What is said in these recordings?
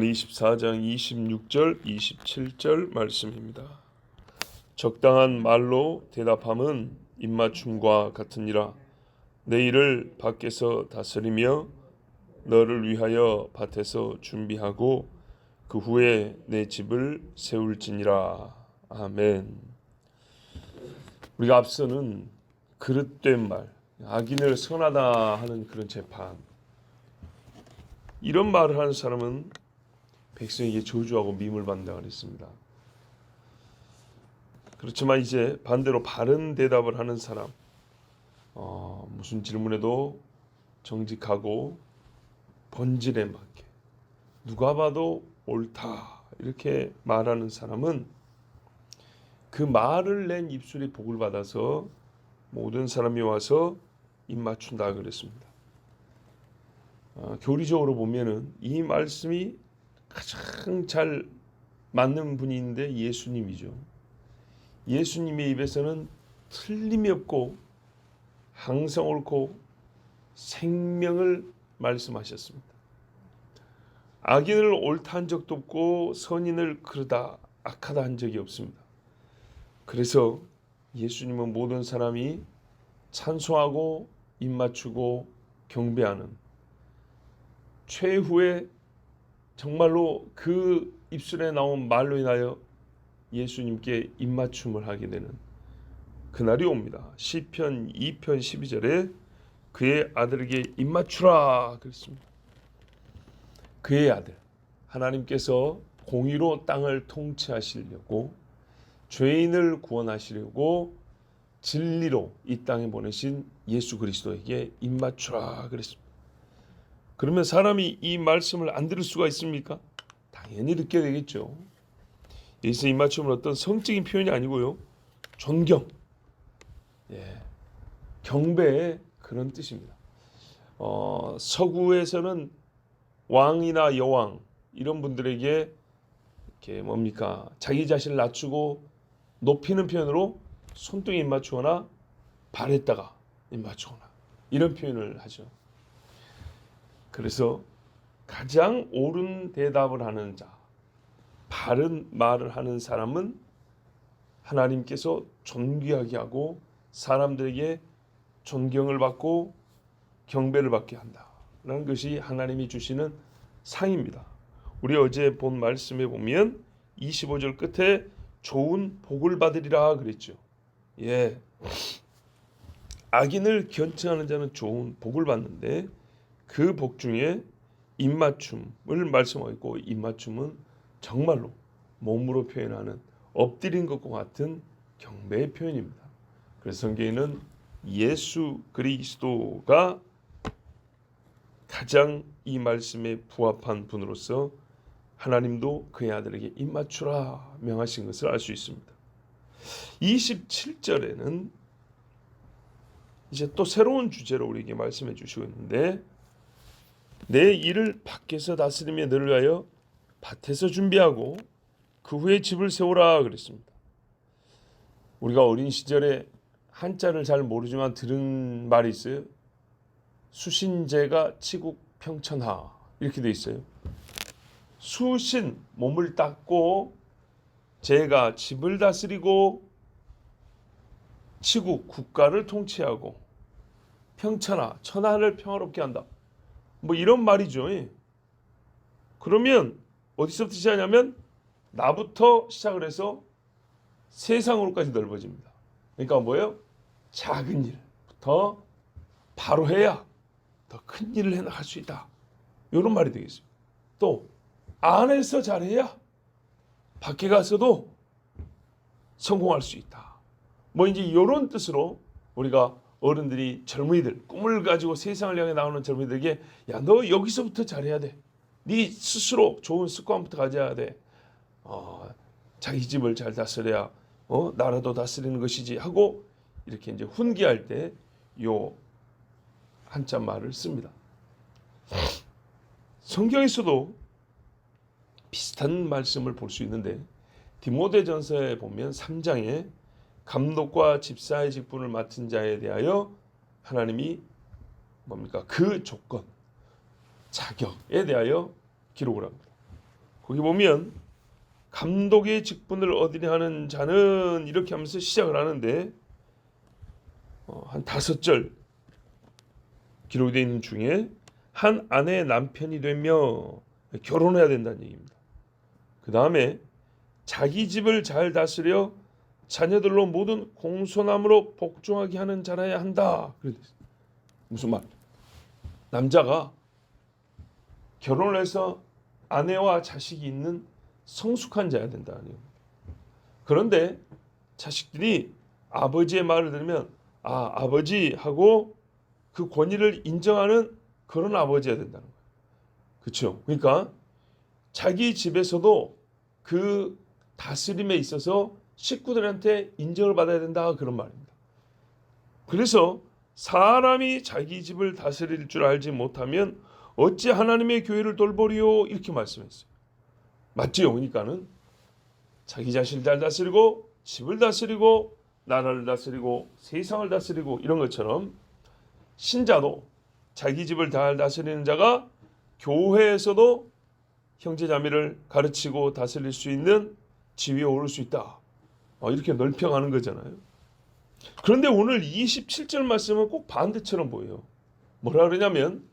24장 26절 27절 말씀입니다. 적당한 말로 대답함은 입맞춤과 같으니라. 내 일을 밖에서 다스리며 너를 위하여 밭에서 준비하고 그 후에 내 집을 세울지니라. 아멘. 우리가 앞서는 그릇된 말, 악인을 선하다 하는 그런 재판, 이런 말을 하는 사람은 백성에게 저주하고 미움을 받는다 그랬습니다. 그렇지만 이제 반대로 바른 대답을 하는 사람, 무슨 질문에도 정직하고 본질에 맞게 누가 봐도 옳다 이렇게 말하는 사람은 그 말을 낸 입술이 복을 받아서 모든 사람이 와서 입 맞춘다 그랬습니다. 교리적으로 보면은 이 말씀이 가장 잘 맞는 분이 있는데 예수님이죠. 예수님의 입에서는 틀림이 없고 항상 옳고 생명을 말씀하셨습니다. 악인을 옳다 한 적도 없고 선인을 그러다 악하다 한 적이 없습니다. 그래서 예수님은 모든 사람이 찬송하고 입맞추고 경배하는 최후의 정말로 그 입술에 나온 말로 인하여 예수님께 입맞춤을 하게 되는 그날이 옵니다. 시편 2편 12절에 그의 아들에게 입맞추라 그랬습니다. 그의 아들 하나님께서 공의로 땅을 통치하시려고 죄인을 구원하시려고 진리로 이 땅에 보내신 예수 그리스도에게 입맞추라 그랬습니다. 그러면 사람이 이 말씀을 안 들을 수가 있습니까? 당연히 듣게 되겠죠. 여기서 입맞춤은 어떤 성적인 표현이 아니고요. 존경, 경배의 그런 뜻입니다. 서구에서는 왕이나 여왕 이런 분들에게 이렇게 뭡니까? 자기 자신을 낮추고 높이는 표현으로 손등에 입맞추거나 발에다가 입맞추거나 이런 표현을 하죠. 그래서 가장 옳은 대답을 하는 자, 바른 말을 하는 사람은 하나님께서 존귀하게 하고 사람들에게 존경을 받고 경배를 받게 한다라는 것이 하나님이 주시는 상입니다. 우리 어제 본 말씀에 보면 25절 끝에 좋은 복을 받으리라 그랬죠. 악인을 견칭하는 자는 좋은 복을 받는데 그 복 중에 입맞춤을 말씀하고 있고, 입맞춤은 정말로 몸으로 표현하는 엎드린 것과 같은 경배의 표현입니다. 그래서 성경에는 예수 그리스도가 가장 이 말씀에 부합한 분으로서 하나님도 그의 아들에게 입맞추라 명하신 것을 알 수 있습니다. 27절에는 이제 또 새로운 주제로 우리에게 말씀해 주시고 있는데, 내 일을 밖에서 다스리며 너를 위하여 밭에서 준비하고 그 후에 집을 세우라 그랬습니다. 우리가 어린 시절에 한자를 잘 모르지만 들은 말이 있어요. 수신제가 치국평천하 이렇게 돼 있어요. 수신 몸을 닦고, 제가 집을 다스리고, 치국 국가를 통치하고, 평천하 천하를 평화롭게 한다. 뭐 이런 말이죠. 그러면 어디서부터 시작하냐면 나부터 시작을 해서 세상으로까지 넓어집니다. 그러니까 뭐예요? 작은 일부터 바로 해야 더 큰 일을 해나갈 수 있다. 이런 말이 되겠습니다. 또 안에서 잘해야 밖에 가서도 성공할 수 있다. 뭐 이제 이런 뜻으로 우리가 어른들이 젊은이들, 꿈을 가지고 세상을 향해 나오는 젊은이들에게, 야, 너 여기서부터 잘해야 돼. 네 스스로 좋은 습관부터 가져야 돼. 자기 집을 잘 다스려야 나라도 다스리는 것이지 하고 이렇게 이제 훈계할 때 요 한자 말을 씁니다. 성경에서도 비슷한 말씀을 볼 수 있는데, 디모데전서에 보면 3장에 감독과 집사의 직분을 맡은 자에 대하여 하나님이 뭡니까? 그 조건, 자격에 대하여 기록을 합니다. 거기 보면 감독의 직분을 얻으려 하는 자는 이렇게 하면서 시작을 하는데 한 5절 기록되어 있는 중에 한 아내의 남편이 되며 결혼해야 된다는 얘기입니다. 그 다음에 자기 집을 잘 다스려 자녀들로 모든 공손함으로 복종하게 하는 자라야 한다. 무슨 말? 남자가 결혼을 해서 아내와 자식이 있는 성숙한 자야 된다는 얘기입니다. 그런데 자식들이 아버지의 말을 들으면 아버지 하고 그 권위를 인정하는 그런 아버지야 된다는 거예요. 그렇죠? 그러니까 자기 집에서도 그 다스림에 있어서 식구들한테 인정을 받아야 된다 그런 말입니다. 그래서 사람이 자기 집을 다스릴 줄 알지 못하면 어찌 하나님의 교회를 돌보리요 이렇게 말씀했어요. 맞지요? 그러니까는 자기 자신을 잘 다스리고 집을 다스리고 나라를 다스리고 세상을 다스리고 이런 것처럼 신자도 자기 집을 잘 다스리는 자가 교회에서도 형제자매를 가르치고 다스릴 수 있는 지위에 오를 수 있다. 이렇게 넓혀가는 거잖아요. 그런데 오늘 27절 말씀은 꼭 반대처럼 보여요. 뭐라 그러냐면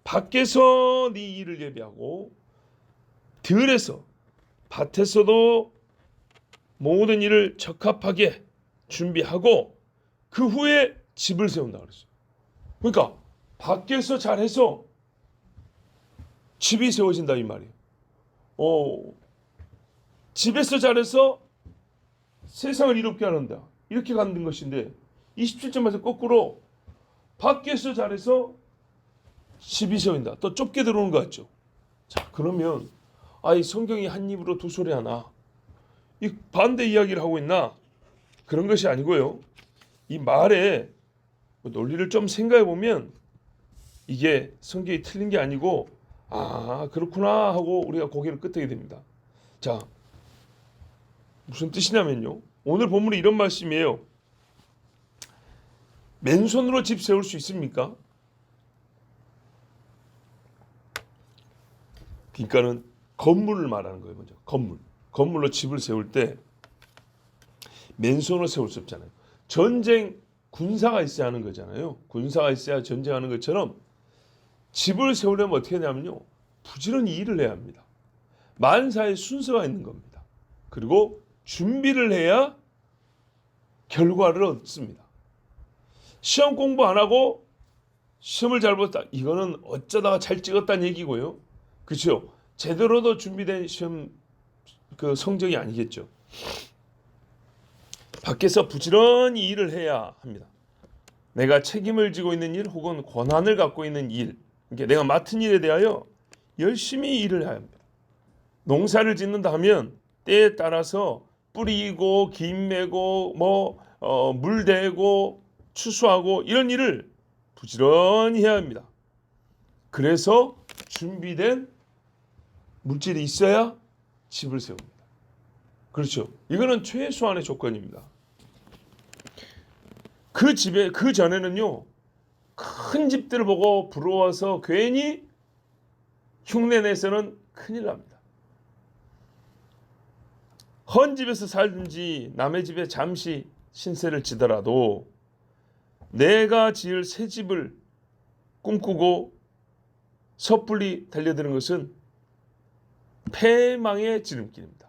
밖에서 네 일을 예비하고 들에서 밭에서도 모든 일을 적합하게 준비하고 그 후에 집을 세운다 그랬어요. 그러니까 밖에서 잘해서 집이 세워진다 이 말이에요. 집에서 잘해서 세상을 이롭게 하는다. 이렇게 가는 것인데 27절에서 거꾸로 밖에서 잘해서 집이 세운다. 또 좁게 들어오는 것 같죠. 자, 그러면 이 성경이 한 입으로 두 소리 하나 이 반대 이야기를 하고 있나? 그런 것이 아니고요. 이 말에 논리를 좀 생각해 보면 이게 성경이 틀린 게 아니고 그렇구나 하고 우리가 고개를 끄덕이게 됩니다. 자, 무슨 뜻이냐면요. 오늘 본문에 이런 말씀이에요. 맨손으로 집 세울 수 있습니까? 그러니까는 건물을 말하는 거예요. 먼저 건물로 집을 세울 때 맨손으로 세울 수 없잖아요. 전쟁 군사가 있어야 하는 거잖아요. 군사가 있어야 전쟁하는 것처럼 집을 세우려면 어떻게 하냐면요. 부지런히 일을 해야 합니다. 만사의 순서가 있는 겁니다. 그리고 준비를 해야 결과를 얻습니다. 시험 공부 안 하고 시험을 잘 봤다. 이거는 어쩌다가 잘 찍었다는 얘기고요. 그렇죠? 제대로도 준비된 시험 그 성적이 아니겠죠. 밖에서 부지런히 일을 해야 합니다. 내가 책임을 지고 있는 일 혹은 권한을 갖고 있는 일, 그러니까 내가 맡은 일에 대하여 열심히 일을 해야 합니다. 농사를 짓는다 하면 때에 따라서 뿌리고 김매고 물 대고 추수하고 이런 일을 부지런히 해야 합니다. 그래서 준비된 물질이 있어야 집을 세웁니다. 그렇죠. 이거는 최소한의 조건입니다. 그 전에는요. 큰 집들을 보고 부러워서 괜히 흉내내서는 큰일 납니다. 헌 집에서 살든지 남의 집에 잠시 신세를 지더라도 내가 지을 새 집을 꿈꾸고 섣불리 달려드는 것은 패망의 지름길입니다.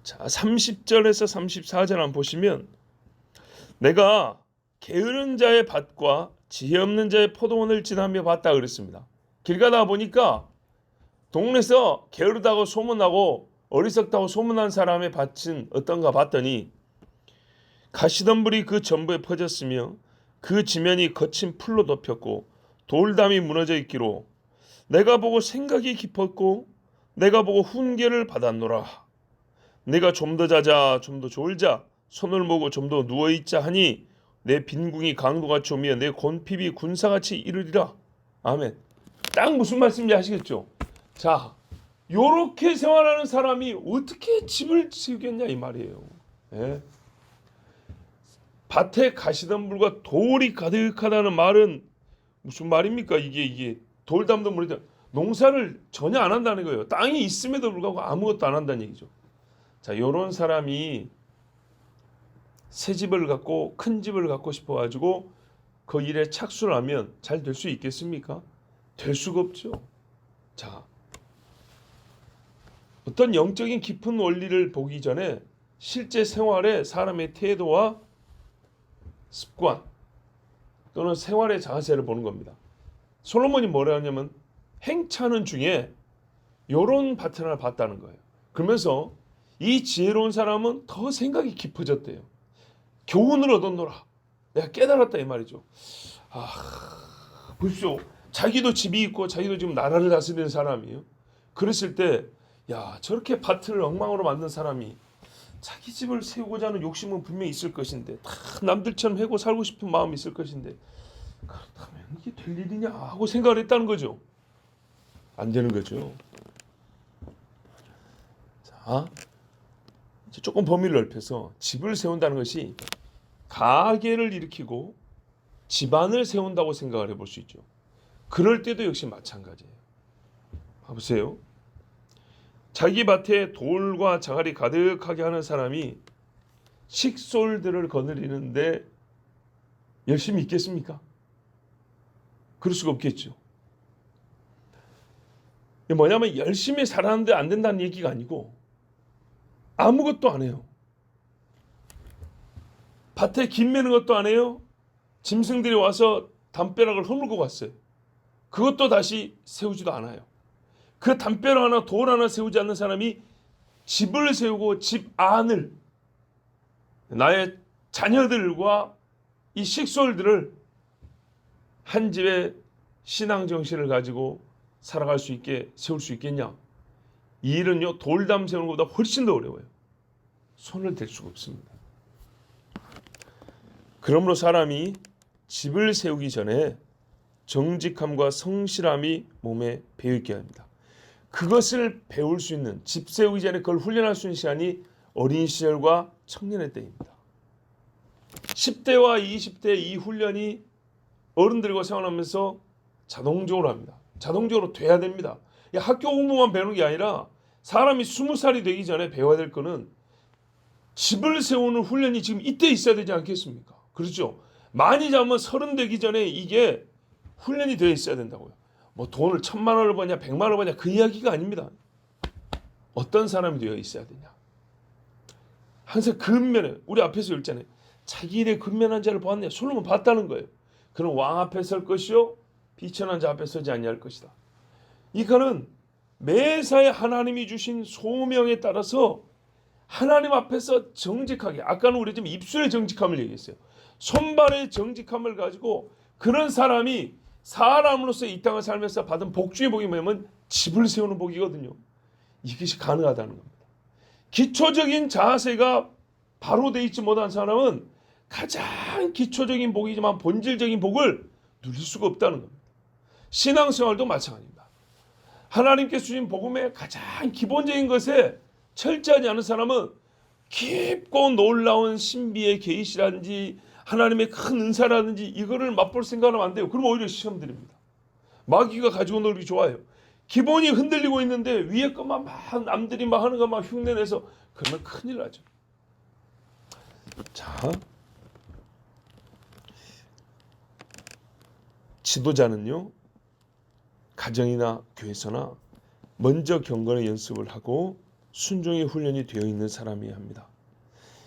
자, 30절에서 34절 한번 보시면 내가 게으른 자의 밭과 지혜 없는 자의 포도원을 지나며 봤다 그랬습니다. 길 가다 보니까 동네에서 게으르다고 소문나고 어리석다고 소문난 사람의 밭은 어떤가 봤더니 가시덤불이 그 전부에 퍼졌으며 그 지면이 거친 풀로 덮였고 돌담이 무너져 있기로 내가 보고 생각이 깊었고 내가 보고 훈계를 받았노라. 내가 좀 더 자자 좀 더 졸자 손을 모으고 좀 더 누워있자 하니 내 빈궁이 강도같이 오며 내 곤핍이 군사같이 이르리라. 아멘. 딱 무슨 말씀인지 아시겠죠? 자, 요렇게 생활하는 사람이 어떻게 집을 지으겠냐 이 말이에요. 예? 밭에 가시덤불과 돌이 가득하다는 말은 무슨 말입니까? 이게 돌담도 모르죠. 농사를 전혀 안 한다는 거예요. 땅이 있음에도 불구하고 아무것도 안 한다는 얘기죠. 자, 요런 사람이 새 집을 갖고 큰 집을 갖고 싶어 가지고 그 일에 착수를 하면 잘 될 수 있겠습니까? 될 수가 없죠. 자, 어떤 영적인 깊은 원리를 보기 전에 실제 생활의 사람의 태도와 습관 또는 생활의 자세를 보는 겁니다. 솔로몬이 뭐라 하냐면 행차하는 중에 이런 파트너를 봤다는 거예요. 그러면서 이 지혜로운 사람은 더 생각이 깊어졌대요. 교훈을 얻었노라. 내가 깨달았다 이 말이죠. 보십시오. 자기도 집이 있고 자기도 지금 나라를 다스리는 사람이에요. 그랬을 때 야, 저렇게 밭을 엉망으로 만든 사람이 자기 집을 세우고자 하는 욕심은 분명히 있을 것인데 다 남들처럼 해고 살고 싶은 마음이 있을 것인데 그렇다면 이게 될 일이냐 하고 생각을 했다는 거죠. 안 되는 거죠. 자, 이제 조금 범위를 넓혀서 집을 세운다는 것이 가계를 일으키고 집안을 세운다고 생각을 해볼 수 있죠. 그럴 때도 역시 마찬가지예요. 봐보세요. 자기 밭에 돌과 자갈이 가득하게 하는 사람이 식솔들을 거느리는데 열심히 있겠습니까? 그럴 수가 없겠죠. 뭐냐면 열심히 살았는데 안 된다는 얘기가 아니고 아무것도 안 해요. 밭에 김 매는 것도 안 해요. 짐승들이 와서 담벼락을 허물고 갔어요. 그것도 다시 세우지도 않아요. 그 담벼락 하나 돌 하나 세우지 않는 사람이 집을 세우고 집 안을 나의 자녀들과 이 식솔들을 한 집에 신앙 정신을 가지고 살아갈 수 있게 세울 수 있겠냐? 이 일은요 돌담 세우는 것보다 훨씬 더 어려워요. 손을 댈 수가 없습니다. 그러므로 사람이 집을 세우기 전에 정직함과 성실함이 몸에 배어있게 합니다. 그것을 배울 수 있는 집 세우기 전에 그걸 훈련할 수 있는 시간이 어린 시절과 청년의 때입니다. 10대와 20대 이 훈련이 어른들과 생활하면서 자동적으로 합니다. 자동적으로 돼야 됩니다. 학교 공부만 배우는 게 아니라 사람이 20살이 되기 전에 배워야 될 거는 집을 세우는 훈련이 지금 이때 있어야 되지 않겠습니까? 그렇죠? 많이 잡으면 30 되기 전에 이게 훈련이 되어 있어야 된다고요. 뭐 돈을 1000만 원을 버냐 100만 원을 버냐 그 이야기가 아닙니다. 어떤 사람이 되어 있어야 되냐. 항상 근면에 우리 앞에서 읽잖아요. 자기 일에 근면한 자를 보았네. 솔로몬 봤다는 거예요. 그는 왕 앞에 설 것이요 비천한 자 앞에 서지 아니할 것이다. 이거는 매사에 하나님이 주신 소명에 따라서 하나님 앞에서 정직하게 아까는 우리 지금 입술의 정직함을 얘기했어요. 손발의 정직함을 가지고 그런 사람이 사람으로서 이 땅을 살면서 받은 복 중의 복이 뭐냐면 집을 세우는 복이거든요. 이것이 가능하다는 겁니다. 기초적인 자세가 바로 돼 있지 못한 사람은 가장 기초적인 복이지만 본질적인 복을 누릴 수가 없다는 겁니다. 신앙생활도 마찬가지입니다. 하나님께서 주신 복음의 가장 기본적인 것에 철저하지 않은 사람은 깊고 놀라운 신비의 계시라든지 하나님의 큰 은사라든지 이거를 맛볼 생각하면 안 돼요. 그럼 오히려 시험 드립니다. 마귀가 가지고 놀기 좋아요. 기본이 흔들리고 있는데 위에 것만 막 남들이 막 하는 거 막 흉내내서 그러면 큰일 나죠. 자, 지도자는요 가정이나 교회에서나 먼저 경건의 연습을 하고 순종의 훈련이 되어 있는 사람이어야 합니다.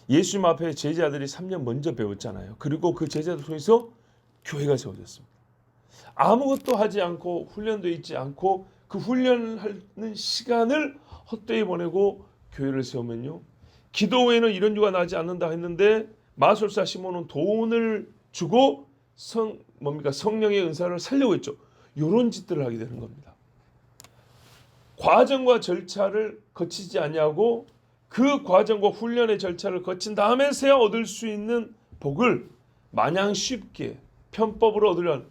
예수님 앞에 제자들이 3년 먼저 배웠잖아요. 그리고 그 제자들 통해서 교회가 세워졌습니다. 아무것도 하지 않고 훈련되어 있지 않고 그 훈련하는 시간을 헛되이 보내고 교회를 세우면요. 기도 외에는 이런 유가 나지 않는다 했는데 마술사 시몬은 돈을 주고 성령의 은사를 살려고 했죠. 이런 짓들을 하게 되는 겁니다. 과정과 절차를 거치지 아니하고 그 과정과 훈련의 절차를 거친 다음에서야 얻을 수 있는 복을 마냥 쉽게 편법으로 얻으려는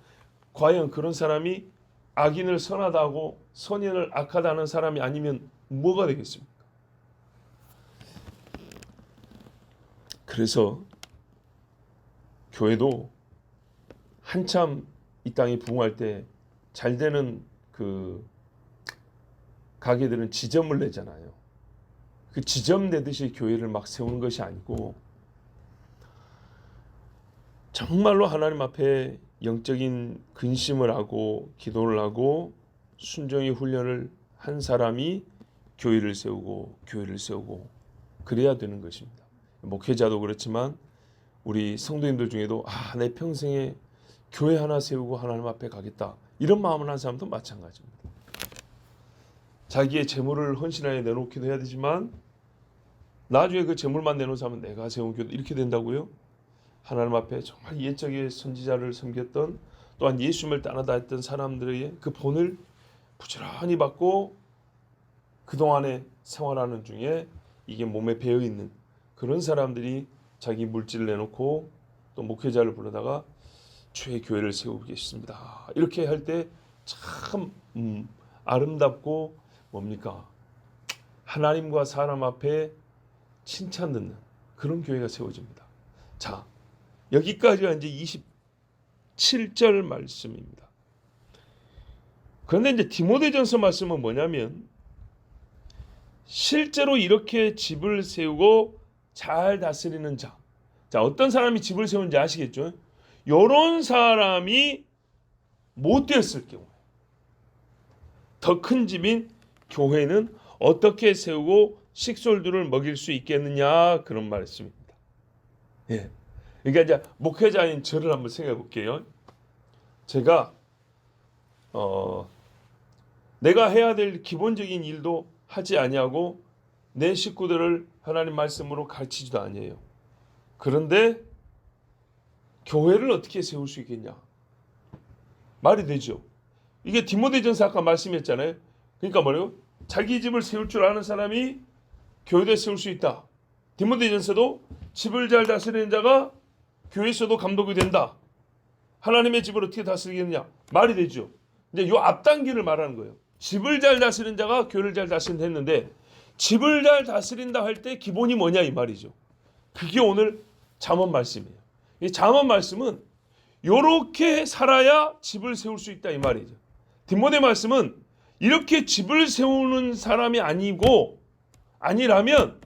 과연 그런 사람이 악인을 선하다 하고 선인을 악하다 하는 사람이 아니면 뭐가 되겠습니까? 그래서 교회도 한참 이 땅이 부흥할 때 잘 되는 그 가게들은 지점을 내잖아요. 그 지점 내듯이 교회를 막 세우는 것이 아니고 정말로 하나님 앞에 영적인 근심을 하고 기도를 하고 순종의 훈련을 한 사람이 교회를 세우고 그래야 되는 것입니다. 목회자도 그렇지만 우리 성도님들 중에도 내 평생에 교회 하나 세우고 하나님 앞에 가겠다 이런 마음을 한 사람도 마찬가지입니다. 자기의 재물을 헌신하여 내놓기도 해야 되지만 나중에 그 재물만 내놓은 사람은 내가 세운 교회 이렇게 된다고요? 하나님 앞에 정말 옛적의 선지자를 섬겼던 또한 예수님을 따라다 했던 사람들의 그 본을 부지런히 받고 그동안에 생활하는 중에 이게 몸에 배어있는 그런 사람들이 자기 물질을 내놓고 또 목회자를 부르다가 주의 교회를 세우고 계십니다. 이렇게 할 때 참 아름답고 뭡니까? 하나님과 사람 앞에 칭찬 듣는 그런 교회가 세워집니다. 자, 여기까지가 이제 27절 말씀입니다. 그런데 이제 디모데전서 말씀은 뭐냐면 실제로 이렇게 집을 세우고 잘 다스리는 자. 자, 어떤 사람이 집을 세우는지 아시겠죠? 이런 사람이 못 되었을 경우에 더 큰 집인 교회는 어떻게 세우고 식솔들을 먹일 수 있겠느냐 그런 말씀입니다. 예. 그러니까 이제 목회자인 저를 한번 생각해 볼게요. 제가 내가 해야 될 기본적인 일도 하지 아니하고 내 식구들을 하나님 말씀으로 가르치지도 아니에요. 그런데 교회를 어떻게 세울 수 있겠냐? 말이 되죠. 이게 디모데전서 아까 말씀했잖아요. 그러니까 뭐래요? 자기 집을 세울 줄 아는 사람이 교회를 세울 수 있다. 디모데전서도 집을 잘 다스리는 자가 교회에서도 감독이 된다. 하나님의 집을 어떻게 다스리겠느냐? 말이 되죠. 이제 요 앞단기를 말하는 거예요. 집을 잘 다스리는 자가 교회를 잘 다스린다 했는데 집을 잘 다스린다 할 때 기본이 뭐냐 이 말이죠. 그게 오늘 잠언 말씀이에요. 이 잠언 말씀은 요렇게 살아야 집을 세울 수 있다 이 말이죠. 디모데 말씀은 이렇게 집을 세우는 사람이 아니라면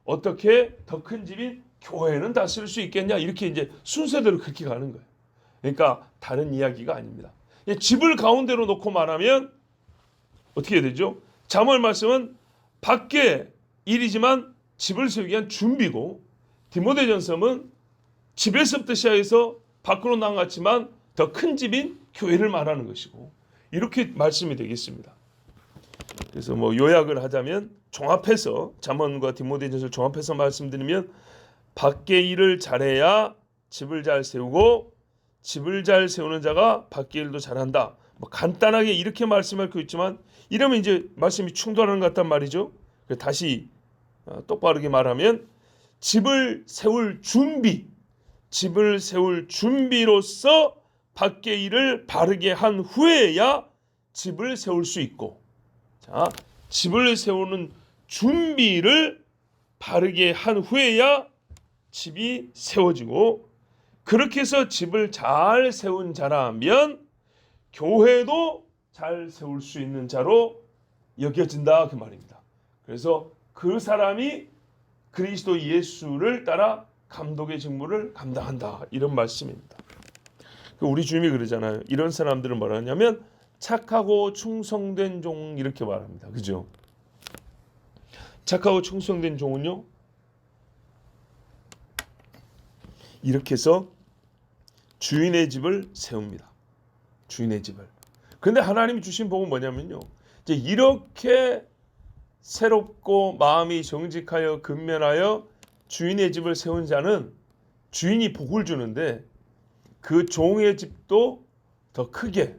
어떻게 더 큰 집인 교회는 다스릴 수 있겠냐 이렇게 이제 순서대로 그렇게 가는 거예요. 그러니까 다른 이야기가 아닙니다. 집을 가운데로 놓고 말하면 어떻게 되죠? 잠언 말씀은 밖에 일이지만 집을 세우기 위한 준비고 디모데전서는 집에서부터 시작해서 밖으로 나갔지만 더 큰 집인 교회를 말하는 것이고 이렇게 말씀이 되겠습니다. 그래서 뭐 요약을 하자면 종합해서 잠언과 디모데전서를 종합해서 말씀드리면 밖의 일을 잘해야 집을 잘 세우고 집을 잘 세우는 자가 밖의 일도 잘한다. 뭐 간단하게 이렇게 말씀할 거 있지만 이러면 이제 말씀이 충돌하는 것 같단 말이죠. 다시 똑바르게 말하면 집을 세울 준비로서 밖의 일을 바르게 한 후에야 집을 세울 수 있고, 자, 집을 세우는 준비를 바르게 한 후에야 집이 세워지고, 그렇게 해서 집을 잘 세운 자라면 교회도 잘 세울 수 있는 자로 여겨진다 그 말입니다. 그래서 그 사람이 그리스도 예수를 따라 감독의 직무를 감당한다 이런 말씀입니다. 우리 주님이 그러잖아요. 이런 사람들은 뭐라 하냐면 착하고 충성된 종 이렇게 말합니다. 그죠? 착하고 충성된 종은요 이렇게 해서 주인의 집을 세웁니다. 주인의 집을. 그런데 하나님이 주신 복은 뭐냐면요, 이제 이렇게 새롭고 마음이 정직하여 근면하여 주인의 집을 세운 자는 주인이 복을 주는데 그 종의 집도 더 크게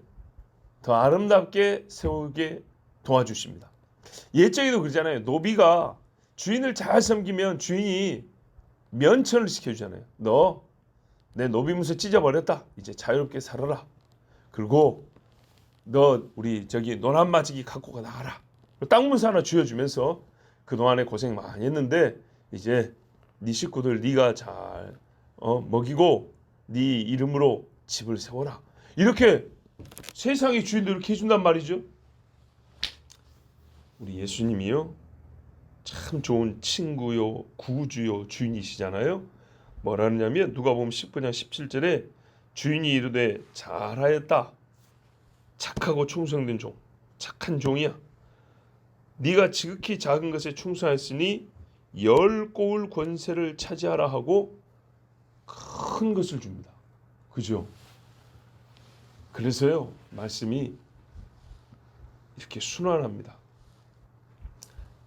더 아름답게 세우게 도와주십니다. 옛적에도 그러잖아요. 노비가 주인을 잘 섬기면 주인이 면천을 시켜주잖아요. 너 내 노비무서 찢어버렸다. 이제 자유롭게 살아라. 그리고 너 우리 저기 노란마지기 갖고 나가라. 땅 문서 하나 쥐어주면서 그동안에 고생 많이 했는데 이제 네 식구들 네가 잘 먹이고 네 이름으로 집을 세워라. 이렇게 세상의 주인들 이렇게 해준단 말이죠. 우리 예수님이요 참 좋은 친구요 구주요 주인이시잖아요. 뭐라느냐면 누가복음 19장 17절에 주인이 이르되 잘하였다 착하고 충성된 종 착한 종이야 네가 지극히 작은 것에 충성하였으니 10고을 권세를 차지하라 하고 큰 것을 줍니다. 그죠? 그래서요 말씀이 이렇게 순환합니다.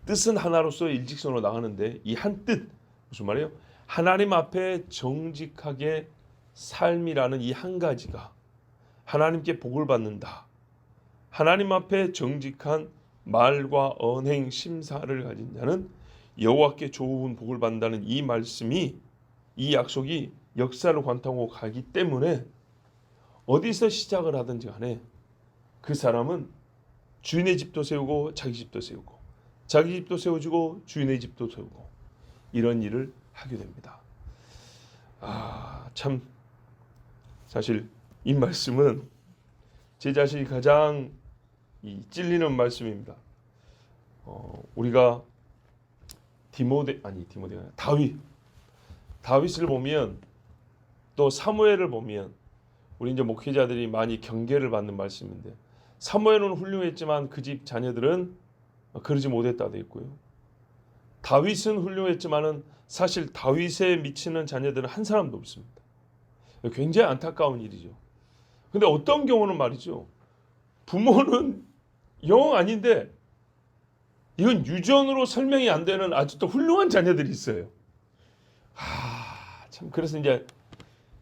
뜻은 하나로서 일직선으로 나가는데 이 한 뜻 무슨 말이에요? 하나님 앞에 정직하게 삶이라는 이 한 가지가 하나님께 복을 받는다. 하나님 앞에 정직한 말과 언행 심사를 가진 자는 여호와께 좋은 복을 받는다는 이 말씀이 이 약속이 역사를 관통하고 가기 때문에 어디서 시작을 하든지 간에 그 사람은 주인의 집도 세우고 자기 집도 세우고 자기 집도 세워주고 주인의 집도 세우고 이런 일을 하게 됩니다. 참 사실 이 말씀은 제 자신이 가장 찔리는 말씀입니다. 우리가 다윗을 보면 또 사무엘을 보면 우리 이제 목회자들이 많이 경계를 받는 말씀인데 사무엘은 훌륭했지만 그 집 자녀들은 그러지 못했다 되어 있고요. 다윗은 훌륭했지만은 사실 다윗에 미치는 자녀들은 한 사람도 없습니다. 굉장히 안타까운 일이죠. 근데 어떤 경우는 말이죠. 부모는 영 아닌데 이건 유전으로 설명이 안 되는 아직도 훌륭한 자녀들이 있어요. 참 그래서 이제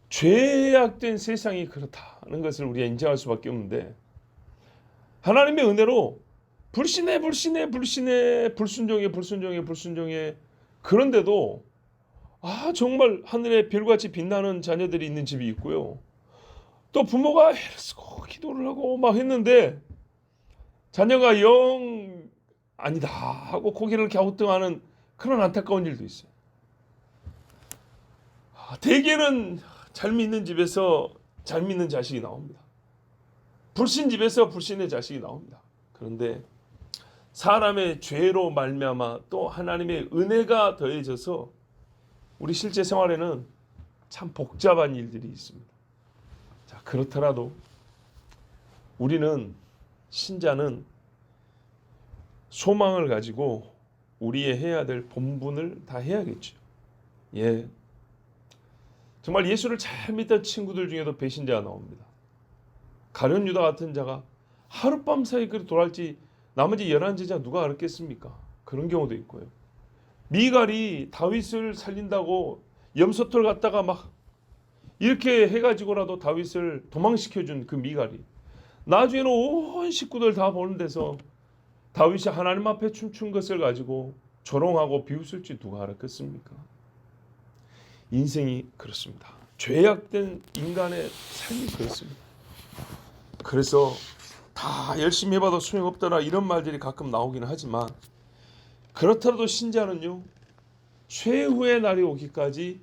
죄악된 세상이 그렇다는 것을 우리가 인정할 수밖에 없는데 하나님의 은혜로 불신해 불순종해 그런데도 정말 하늘에 별같이 빛나는 자녀들이 있는 집이 있고요. 또 부모가 애를 쓰고 기도를 하고 막 했는데 자녀가 영 아니다 하고 고개를 갸우뚱하는 그런 안타까운 일도 있어요. 대개는 잘 믿는 집에서 잘 믿는 자식이 나옵니다. 불신 집에서 불신의 자식이 나옵니다. 그런데 사람의 죄로 말미암아 또 하나님의 은혜가 더해져서 우리 실제 생활에는 참 복잡한 일들이 있습니다. 자, 그렇더라도 우리는 신자는 소망을 가지고 우리의 해야 될 본분을 다 해야겠죠. 예. 정말 예수를 잘 믿던 친구들 중에도 배신자가 나옵니다. 가룟 유다 같은 자가 하룻밤 사이 그리 돌아갈지 나머지 11제자 누가 알았겠습니까? 그런 경우도 있고요. 미갈이 다윗을 살린다고 염소털 갖다가 막 이렇게 해가지고라도 다윗을 도망시켜준 그 미갈이 나중에는 온 식구들 다 보는 데서 다윗이 하나님 앞에 춤춘 것을 가지고 조롱하고 비웃을지 누가 알았겠습니까? 인생이 그렇습니다. 죄악된 인간의 삶이 그렇습니다. 그래서 다 열심히 해봐도 소용없더라 이런 말들이 가끔 나오기는 하지만 그렇더라도 신자는요 최후의 날이 오기까지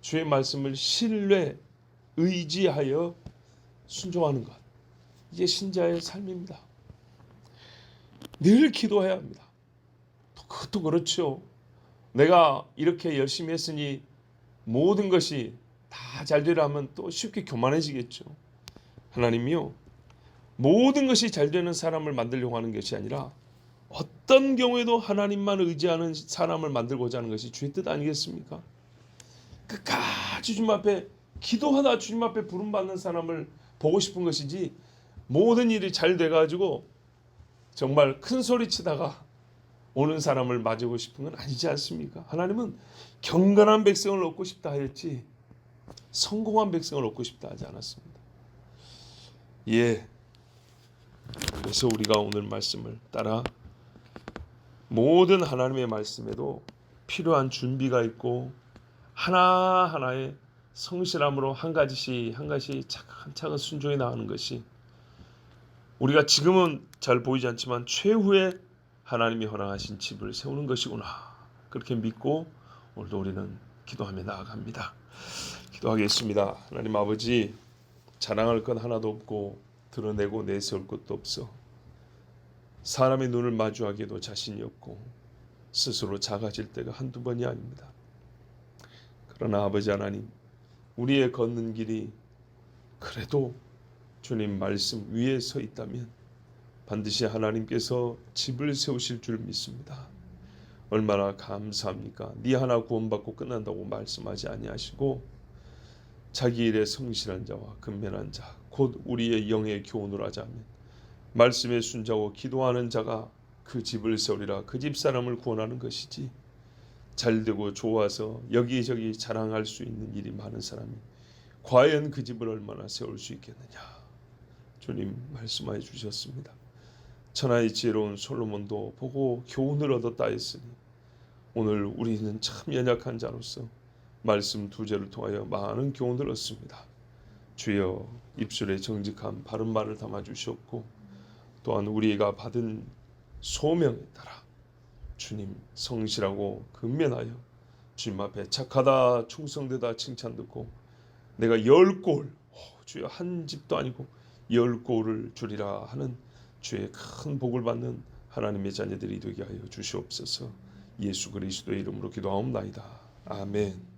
주의 말씀을 신뢰 의지하여 순종하는 것 이게 신자의 삶입니다. 늘 기도해야 합니다. 그것도 그렇죠. 내가 이렇게 열심히 했으니 모든 것이 다 잘 되라면 또 쉽게 교만해지겠죠. 하나님이요 모든 것이 잘 되는 사람을 만들려고 하는 것이 아니라 어떤 경우에도 하나님만 의지하는 사람을 만들고자 하는 것이 주의 뜻 아니겠습니까? 끝까지 주님 앞에 기도하다 주님 앞에 부름받는 사람을 보고 싶은 것이지 모든 일이 잘 돼가지고 정말 큰 소리 치다가 오는 사람을 맞이고 싶은 건 아니지 않습니까? 하나님은 경건한 백성을 얻고 싶다 하였지 성공한 백성을 얻고 싶다 하지 않았습니다. 예. 그래서 우리가 오늘 말씀을 따라 모든 하나님의 말씀에도 필요한 준비가 있고 하나하나의 성실함으로 한 가지씩 차근차근 순종해 나가는 것이 우리가 지금은 잘 보이지 않지만 최후의 하나님이 허락하신 집을 세우는 것이구나 그렇게 믿고 오늘도 우리는 기도하며 나아갑니다. 기도하겠습니다. 하나님 아버지 자랑할 것 하나도 없고 드러내고 내세울 것도 없어 사람의 눈을 마주하기에도 자신이 없고 스스로 작아질 때가 한두 번이 아닙니다. 그러나 아버지 하나님, 우리의 걷는 길이 그래도 주님 말씀 위에 서 있다면 반드시 하나님께서 집을 세우실 줄 믿습니다. 얼마나 감사합니까? 네 하나 구원받고 끝난다고 말씀하지 아니하시고 자기 일에 성실한 자와 근면한 자, 곧 우리의 영의 교훈을 하자면 말씀에 순자하고 기도하는 자가 그 집을 세우리라. 그 집 사람을 구원하는 것이지, 잘되고 좋아서 여기저기 자랑할 수 있는 일이 많은 사람이 과연 그 집을 얼마나 세울 수 있겠느냐. 주님 말씀하여 주셨습니다. 천하의 지혜로운 솔로몬도 보고 교훈을 얻었다 했으니 오늘 우리는 참 연약한 자로서 말씀 두 제를 통하여 많은 교훈을 얻습니다. 주여, 입술에 정직한 바른 말을 담아 주셨고 또한 우리가 받은 소명에 따라 주님 성실하고 근면하여 주님 앞에 착하다 충성되다 칭찬 듣고 내가 10골, 주여 한 집도 아니고 10골을 주리라 하는 주의 큰 복을 받는 하나님의 자녀들이 되게 하여 주시옵소서. 예수 그리스도의 이름으로 기도하옵나이다. 아멘.